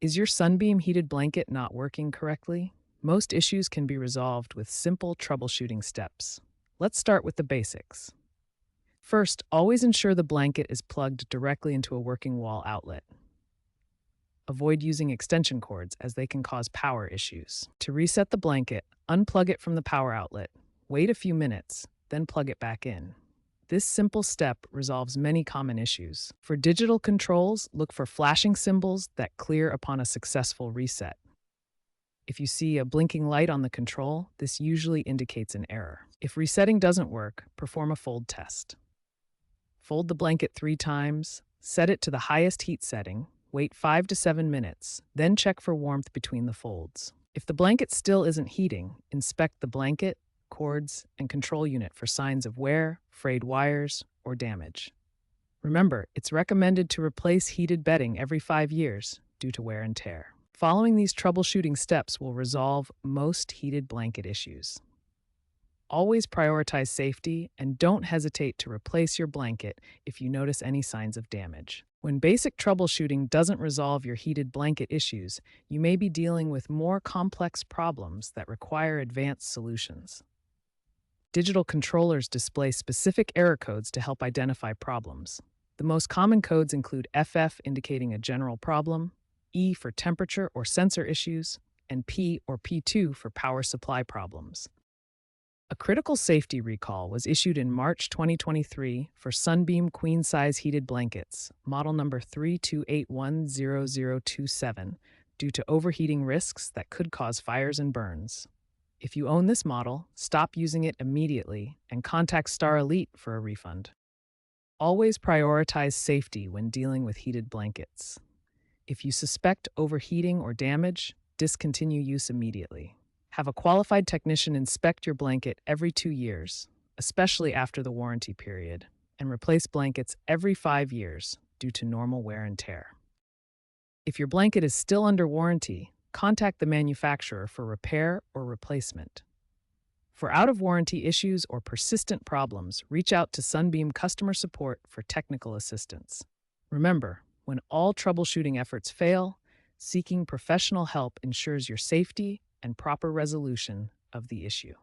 Is your Sunbeam heated blanket not working correctly? Most issues can be resolved with simple troubleshooting steps. Let's start with the basics. First, always ensure the blanket is plugged directly into a working wall outlet. Avoid using extension cords as they can cause power issues. To reset the blanket, unplug it from the power outlet. Wait a few minutes, then plug it back in. This simple step resolves many common issues. For digital controls, look for flashing symbols that clear upon a successful reset. If you see a blinking light on the control, this usually indicates an error. If resetting doesn't work, perform a fold test. Fold the blanket 3 times, set it to the highest heat setting, wait 5 to 7 minutes, then check for warmth between the folds. If the blanket still isn't heating, inspect the blanket, cords, and control unit for signs of wear, frayed wires, or damage. Remember, it's recommended to replace heated bedding every 5 years due to wear and tear. Following these troubleshooting steps will resolve most heated blanket issues. Always prioritize safety and don't hesitate to replace your blanket if you notice any signs of damage. When basic troubleshooting doesn't resolve your heated blanket issues, you may be dealing with more complex problems that require advanced solutions. Digital controllers display specific error codes to help identify problems. The most common codes include FF indicating a general problem, E for temperature or sensor issues, and P or P2 for power supply problems. A critical safety recall was issued in March 2023 for Sunbeam queen-size heated blankets, model number 32810027, due to overheating risks that could cause fires and burns. If you own this model, stop using it immediately and contact Star Elite for a refund. Always prioritize safety when dealing with heated blankets. If you suspect overheating or damage, discontinue use immediately. Have a qualified technician inspect your blanket every 2 years, especially after the warranty period, and replace blankets every 5 years due to normal wear and tear. If your blanket is still under warranty, contact the manufacturer for repair or replacement. For out-of-warranty issues or persistent problems, reach out to Sunbeam customer support for technical assistance. Remember, when all troubleshooting efforts fail, seeking professional help ensures your safety and proper resolution of the issue.